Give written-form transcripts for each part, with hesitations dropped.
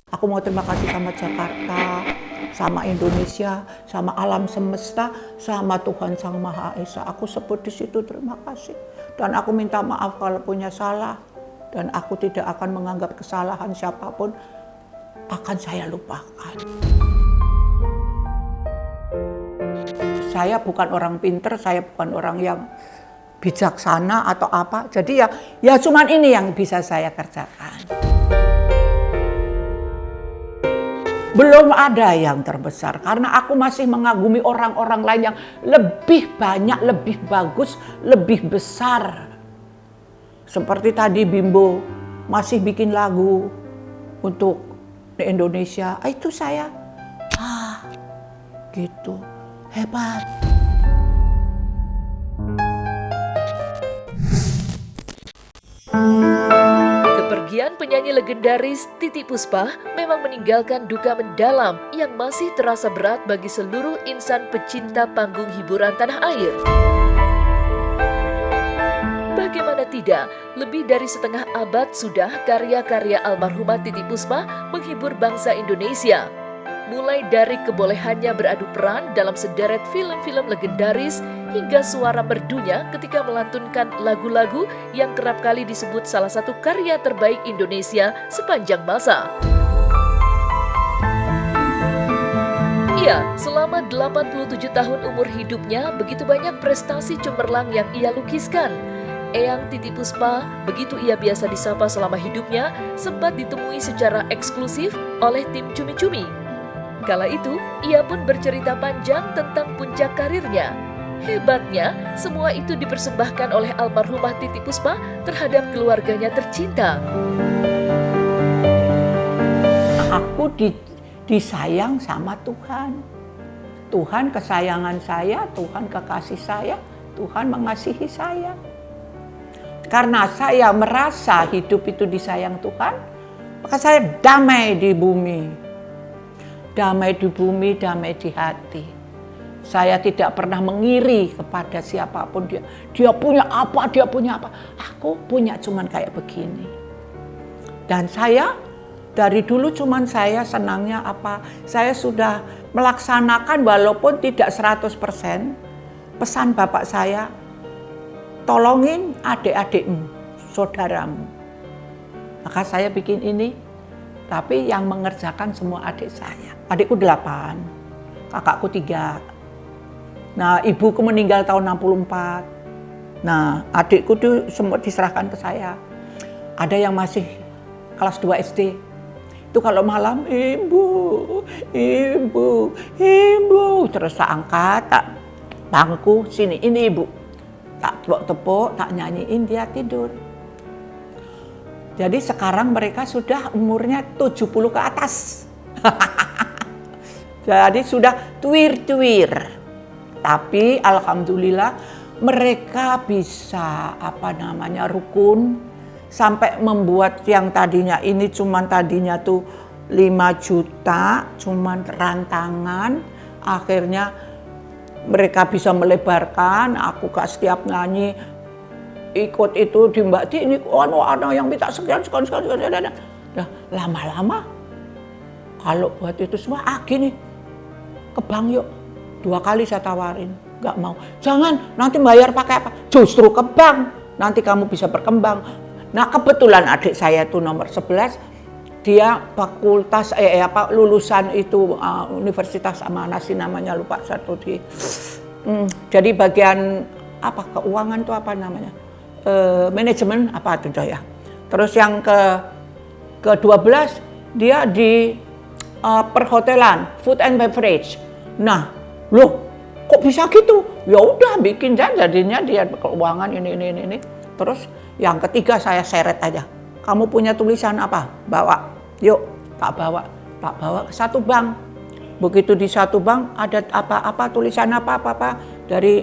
Aku mau terima kasih sama Jakarta, sama Indonesia, sama alam semesta, sama Tuhan Sang Maha Esa. Aku sebut di situ terima kasih. Dan aku minta maaf kalau punya salah. Dan aku tidak akan menganggap kesalahan siapapun akan saya lupakan. Saya bukan orang pinter, saya bukan orang yang bijaksana atau apa. Jadi ya cuman ini yang bisa saya kerjakan. Belum ada yang terbesar, karena aku masih mengagumi orang-orang lain yang lebih banyak, lebih bagus, lebih besar. Seperti tadi Bimbo masih bikin lagu untuk di Indonesia, itu saya, gitu, hebat. Kepergian penyanyi legendaris Titiek Puspa memang meninggalkan duka mendalam yang masih terasa berat bagi seluruh insan pecinta panggung hiburan tanah air. Bagaimana tidak, lebih dari setengah abad sudah karya-karya almarhumah Titiek Puspa menghibur bangsa Indonesia. Mulai dari kebolehannya beradu peran dalam sederet film-film legendaris hingga suara merdunya ketika melantunkan lagu-lagu yang kerap kali disebut salah satu karya terbaik Indonesia sepanjang masa. Iya, selama 87 tahun umur hidupnya, begitu banyak prestasi cemerlang yang ia lukiskan. Eyang Titiek Puspa, begitu ia biasa disapa selama hidupnya, sempat ditemui secara eksklusif oleh tim Cumi-Cumi. Kala itu, ia pun bercerita panjang tentang puncak karirnya. Hebatnya, semua itu dipersembahkan oleh almarhumah Titiek Puspa terhadap keluarganya tercinta. Aku disayang sama Tuhan. Tuhan kesayangan saya, Tuhan kekasih saya, Tuhan mengasihi saya. Karena saya merasa hidup itu disayang Tuhan, maka saya damai di bumi. Damai di bumi, damai di hati. Saya tidak pernah mengiri kepada siapapun. Dia punya apa, dia punya apa. Aku punya cuman kayak begini. Dan saya dari dulu cuman saya senangnya apa. Saya sudah melaksanakan walaupun tidak 100% pesan bapak saya. Tolongin adik-adikmu, saudaramu. Maka saya bikin ini. Tapi yang mengerjakan semua adik saya. Adikku 8, kakakku 3. Nah, ibuku meninggal tahun 64. Nah, adikku tuh semua diserahkan ke saya. Ada yang masih kelas 2 SD. Itu kalau malam, ibu. Terus tak angkat, tak bangku, sini, ini ibu. Tak tepuk-tepuk, tak nyanyiin, dia tidur. Jadi sekarang mereka sudah umurnya 70 ke atas. Jadi sudah tuir-tuir. Tapi alhamdulillah mereka bisa rukun sampai membuat yang tadinya ini tadinya tuh 5 juta, cuman rantangan, akhirnya mereka bisa melebarkan. Aku setiap nyanyi ikut itu di Mbak Ti, ini ada yang minta sekian. Nah, lama-lama kalau buat itu semua gini, ke bank yuk. 2 kali saya tawarin, nggak mau. Jangan, nanti bayar pakai apa? Justru ke bank, nanti kamu bisa berkembang. Nah, kebetulan adik saya itu nomor 11, dia fakultas lulusan itu Universitas mana sih namanya, lupa satu di. Jadi bagian keuangan itu apa namanya? Manajemen apa itu ya. Terus yang ke-12 dia di perhotelan, food and beverage. Nah, loh kok bisa gitu? Ya udah bikin jadinya dia keuangan ini. Terus yang ketiga saya seret aja. Kamu punya tulisan apa? Bawa. Yuk, tak bawa ke satu bank. Begitu di satu bank ada apa tulisan apa dari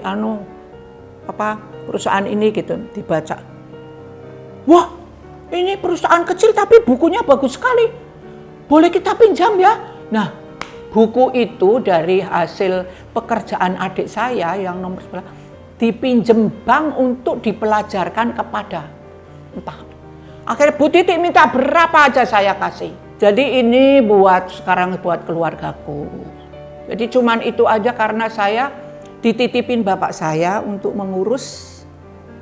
perusahaan ini gitu, dibaca. Wah, ini perusahaan kecil tapi bukunya bagus sekali. Boleh kita pinjam ya? Nah, buku itu dari hasil pekerjaan adik saya yang nomor 11 dipinjem bank untuk dipelajarkan kepada entah. Akhirnya Bu Titiek minta berapa aja saya kasih. Jadi ini sekarang buat keluargaku. Jadi cuman itu aja karena saya dititipin bapak saya untuk mengurus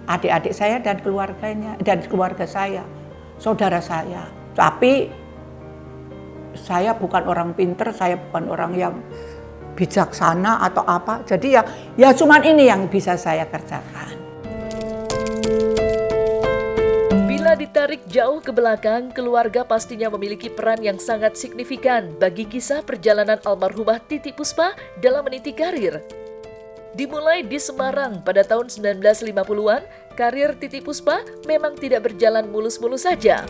adik-adik saya dan keluarganya dan keluarga saya, saudara saya. Tapi saya bukan orang pinter, saya bukan orang yang bijaksana atau apa. Jadi ya cuman ini yang bisa saya kerjakan. Bila ditarik jauh ke belakang, keluarga pastinya memiliki peran yang sangat signifikan bagi kisah perjalanan almarhumah Titi Puspa dalam meniti karir. Dimulai di Semarang pada tahun 1950-an, karir Titi Puspa memang tidak berjalan mulus-mulus saja.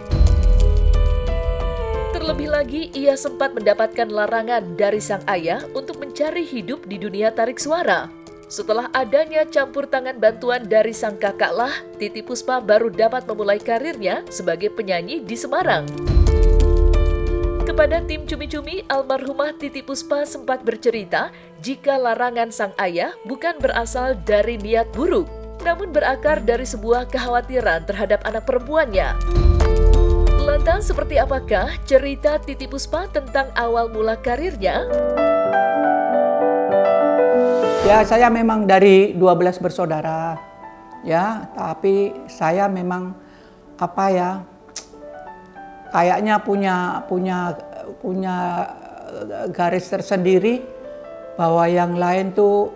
Terlebih lagi, ia sempat mendapatkan larangan dari sang ayah untuk mencari hidup di dunia tarik suara. Setelah adanya campur tangan bantuan dari sang kakaklah, Titi Puspa baru dapat memulai karirnya sebagai penyanyi di Semarang. Kepada tim Cumi-Cumi, almarhumah Titi Puspa sempat bercerita jika larangan sang ayah bukan berasal dari niat buruk, namun berakar dari sebuah kekhawatiran terhadap anak perempuannya. Lantas seperti apakah cerita Titi Puspa tentang awal mula karirnya? Ya, saya memang dari 12 bersaudara. Ya, tapi saya memang kayaknya punya garis tersendiri bahwa yang lain tuh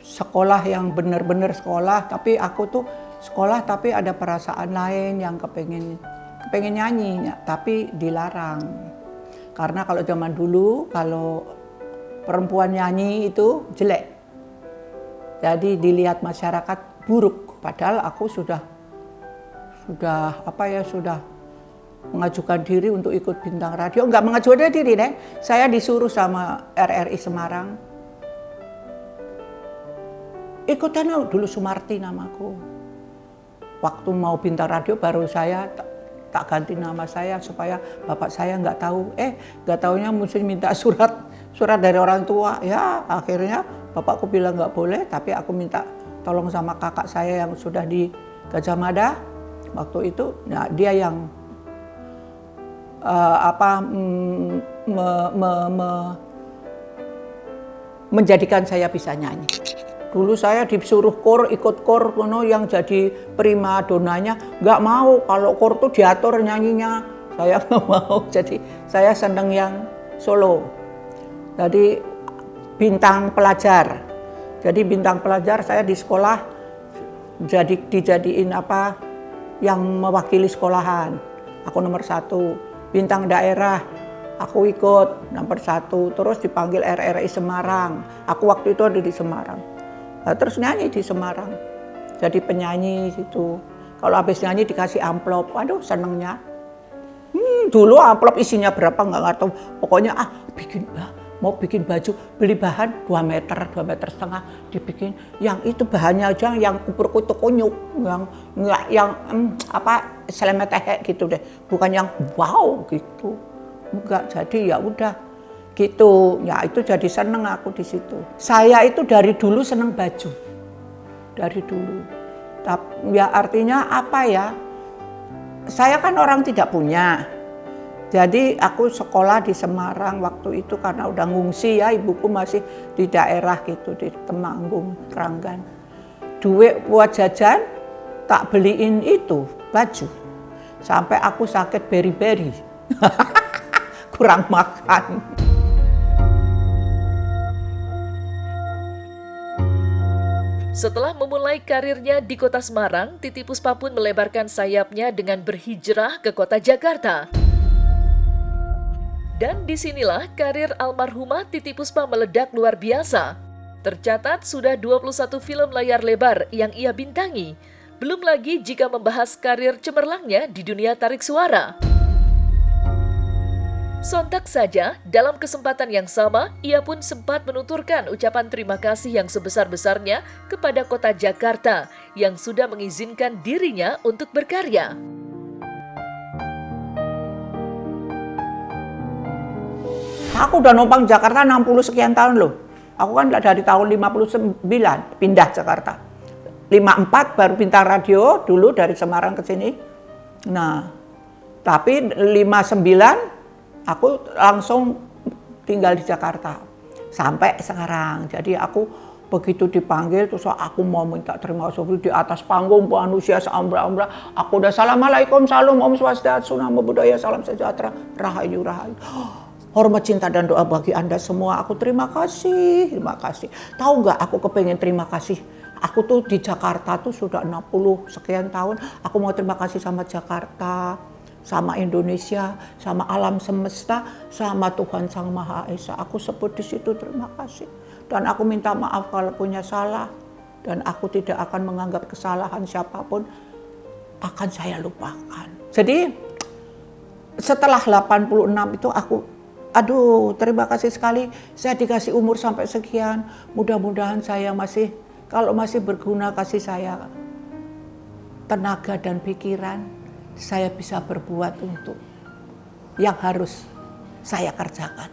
sekolah yang benar-benar sekolah, tapi aku tuh sekolah tapi ada perasaan lain yang kepengen nyanyi, tapi dilarang. Karena kalau zaman dulu kalau perempuan nyanyi itu jelek, jadi dilihat masyarakat buruk. Padahal aku sudah mengajukan diri untuk ikut bintang radio. Enggak mengajukan diri deh, saya disuruh sama RRI Semarang. Ikutan dulu Sumarti namaku. Waktu mau bintang radio baru saya tak ganti nama saya supaya bapak saya nggak tahu. Nggak taunya mesti minta surat dari orang tua. Ya akhirnya bapakku bilang nggak boleh, tapi aku minta tolong sama kakak saya yang sudah di Gajah Mada waktu itu. Nah dia yang menjadikan saya bisa nyanyi. Dulu saya disuruh ikut kor, yang jadi prima donanya nggak mau. Kalau kor tuh diatur nyanyinya, saya nggak mau. Jadi saya seneng yang solo. Jadi bintang pelajar. Jadi bintang pelajar saya di sekolah dijadiin yang mewakili sekolahan. Aku nomor 1. Bintang daerah, aku ikut nomor 1. Terus dipanggil RRI Semarang. Aku waktu itu ada di Semarang. Nah, terus nyanyi di Semarang, jadi penyanyi gitu. Kalau habis nyanyi dikasih amplop, aduh senengnya. Dulu amplop isinya berapa nggak ngerti. Pokoknya mau bikin baju, beli bahan 2 meter setengah, dibikin. Yang itu bahannya aja yang kukur-kutuk kunyuk, yang selemet gitu deh. Bukan yang wow gitu. Enggak, jadi ya udah. Gitu, ya itu jadi seneng aku di situ. Saya itu dari dulu seneng baju, dari dulu. Tapi ya artinya saya kan orang tidak punya. Jadi aku sekolah di Semarang waktu itu karena udah ngungsi ya, ibuku masih di daerah gitu, di Temanggung, Keranggan. Duit buat jajan, tak beliin itu, baju. Sampai aku sakit beri-beri, kurang makan. Setelah memulai karirnya di kota Semarang, Titi Puspa pun melebarkan sayapnya dengan berhijrah ke kota Jakarta. Dan disinilah karir almarhumah Titi Puspa meledak luar biasa. Tercatat sudah 21 film layar lebar yang ia bintangi. Belum lagi jika membahas karir cemerlangnya di dunia tarik suara. Sontak saja, dalam kesempatan yang sama, ia pun sempat menuturkan ucapan terima kasih yang sebesar-besarnya kepada kota Jakarta yang sudah mengizinkan dirinya untuk berkarya. Aku udah numpang Jakarta 60 sekian tahun loh. Aku kan dari tahun 59 pindah Jakarta. 54 baru bintang radio dulu dari Semarang ke sini. Nah, Tapi 59 aku langsung tinggal di Jakarta sampai sekarang. Jadi aku begitu dipanggil terus aku mau minta terima kasih di atas panggung manusia seambra-ambra. Aku udah assalamualaikum, salam, om swastiastu, namo buddhaya, salam sejahtera, rahayu rahayu. Hormat, cinta, dan doa bagi Anda semua. Aku terima kasih, terima kasih. Tahu nggak, aku kepengen terima kasih. Aku tuh di Jakarta tuh sudah 60 sekian tahun. Aku mau terima kasih sama Jakarta, sama Indonesia, sama alam semesta, sama Tuhan Sang Maha Esa. Aku sebut di situ terima kasih. Dan aku minta maaf kalau punya salah. Dan aku tidak akan menganggap kesalahan siapapun akan saya lupakan. Jadi setelah 86 itu aku, aduh terima kasih sekali saya dikasih umur sampai sekian. Mudah-mudahan saya masih, kalau masih berguna kasih saya tenaga dan pikiran, saya bisa berbuat untuk yang harus saya kerjakan.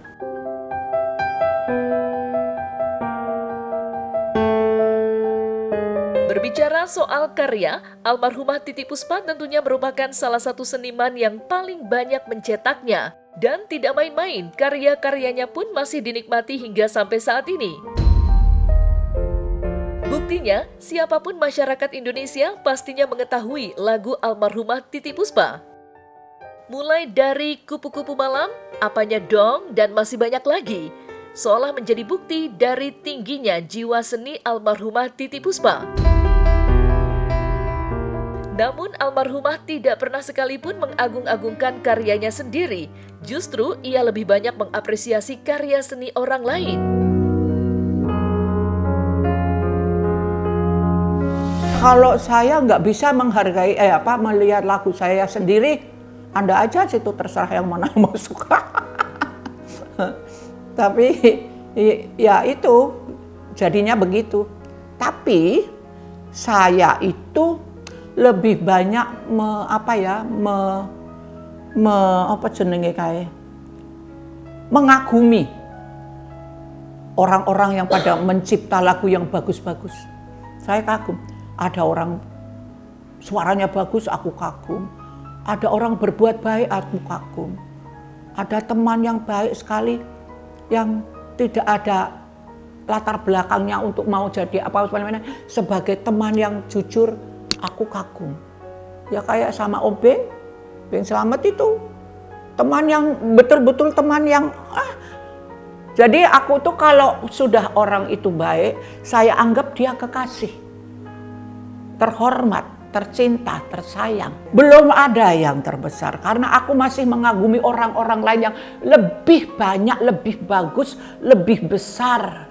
Berbicara soal karya, almarhumah Titi Puspa tentunya merupakan salah satu seniman yang paling banyak mencetaknya. Dan tidak main-main, karya-karyanya pun masih dinikmati hingga sampai saat ini. Buktinya, siapapun masyarakat Indonesia pastinya mengetahui lagu almarhumah Titi Puspa. Mulai dari Kupu-Kupu Malam, Apanya Dong, dan masih banyak lagi, seolah menjadi bukti dari tingginya jiwa seni almarhumah Titi Puspa. Namun almarhumah tidak pernah sekalipun mengagung-agungkan karyanya sendiri, justru ia lebih banyak mengapresiasi karya seni orang lain. Kalau saya nggak bisa menghargai, melihat lagu saya sendiri, Anda aja situ terserah yang mana yang mau suka. Tapi ya itu jadinya begitu. Tapi saya itu lebih banyak mengagumi orang-orang yang pada mencipta lagu yang bagus-bagus. Saya kagum. Ada orang suaranya bagus, aku kagum. Ada orang berbuat baik, aku kagum. Ada teman yang baik sekali, yang tidak ada latar belakangnya untuk mau jadi apa-apa, sebagai teman yang jujur, aku kagum. Ya kayak sama Om Beng Slamet itu, teman yang betul-betul teman yang jadi aku tuh kalau sudah orang itu baik, saya anggap dia kekasih, terhormat, tercinta, tersayang. Belum ada yang terbesar karena aku masih mengagumi orang-orang lain yang lebih banyak, lebih bagus, lebih besar.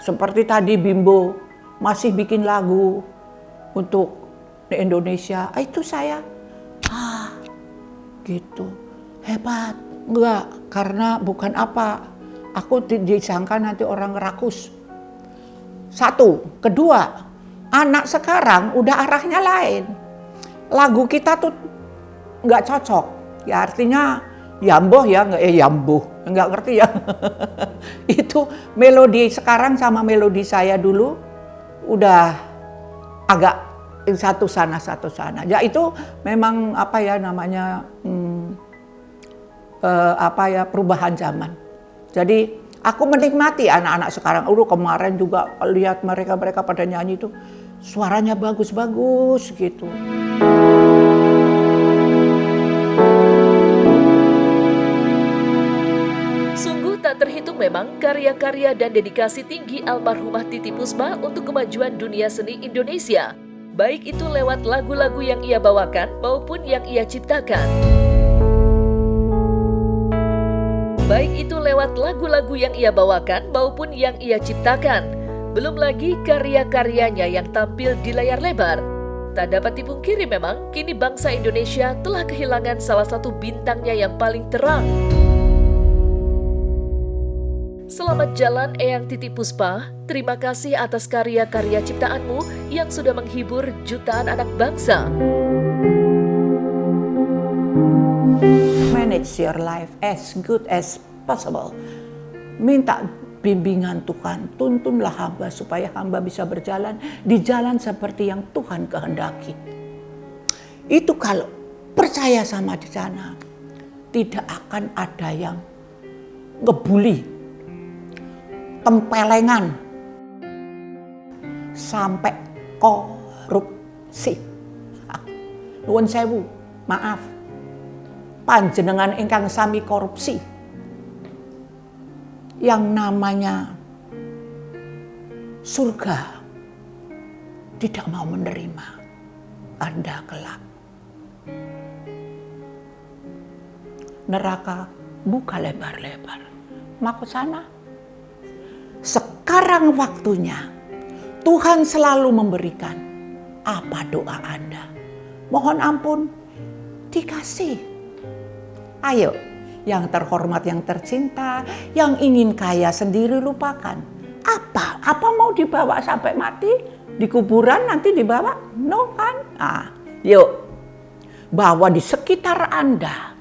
Seperti tadi Bimbo masih bikin lagu untuk di Indonesia. Itu saya gitu. Hebat. Enggak, karena bukan apa. Aku disangka nanti orang rakus. Satu, kedua, anak sekarang udah arahnya lain. Lagu kita tuh nggak cocok. Ya artinya yamboh ya, yamboh. Nggak ngerti ya. Itu melodi sekarang sama melodi saya dulu udah agak satu sana satu sana. Ya itu memang perubahan zaman. Jadi aku menikmati anak-anak sekarang. Kemarin juga lihat mereka pada nyanyi itu suaranya bagus-bagus gitu. Sungguh tak terhitung memang karya-karya dan dedikasi tinggi almarhumah Titi Puspa untuk kemajuan dunia seni Indonesia. Baik itu lewat lagu-lagu yang ia bawakan maupun yang ia ciptakan. Baik itu lewat lagu-lagu yang ia bawakan maupun yang ia ciptakan. Belum lagi karya-karyanya yang tampil di layar lebar. Tak dapat dipungkiri memang, kini bangsa Indonesia telah kehilangan salah satu bintangnya yang paling terang. Selamat jalan Eyang Titi Puspa. Terima kasih atas karya-karya ciptaanmu yang sudah menghibur jutaan anak bangsa. Manage your life as good as possible. Minta bimbingan Tuhan, tuntunlah hamba supaya hamba bisa berjalan di jalan seperti yang Tuhan kehendaki. Itu kalau percaya sama di sana tidak akan ada yang ngebully, tempelengan, sampai korupsi. Nuwun sewu, maaf. Panjenengan ingkang sami korupsi. Yang namanya surga tidak mau menerima Anda kelak. Neraka buka lebar-lebar. Mau ke sana. Sekarang waktunya Tuhan selalu memberikan apa doa Anda. Mohon ampun, dikasih. Ayo, yang terhormat, yang tercinta, yang ingin kaya sendiri lupakan. Apa mau dibawa sampai mati? Di kuburan nanti dibawa? No kan? Yuk, bahwa di sekitar Anda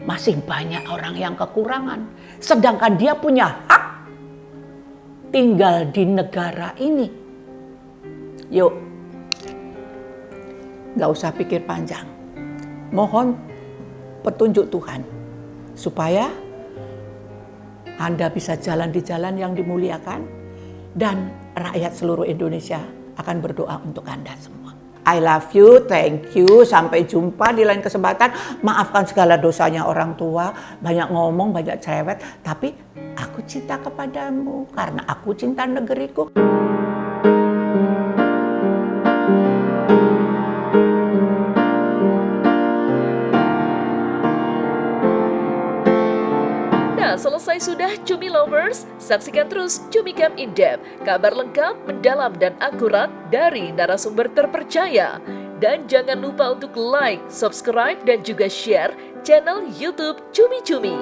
masih banyak orang yang kekurangan. Sedangkan dia punya hak tinggal di negara ini. Yuk, gak usah pikir panjang. Mohon petunjuk Tuhan supaya Anda bisa jalan di jalan yang dimuliakan dan rakyat seluruh Indonesia akan berdoa untuk Anda semua. I love you, thank you, sampai jumpa di lain kesempatan. Maafkan segala dosanya orang tua, banyak ngomong, banyak cerewet, tapi aku cinta kepadamu karena aku cinta negeriku. Selesai sudah Cumi Lovers, saksikan terus Cumi Camp In Depth, kabar lengkap, mendalam dan akurat dari narasumber terpercaya. Dan jangan lupa untuk like, subscribe dan juga share channel YouTube Cumi Cumi.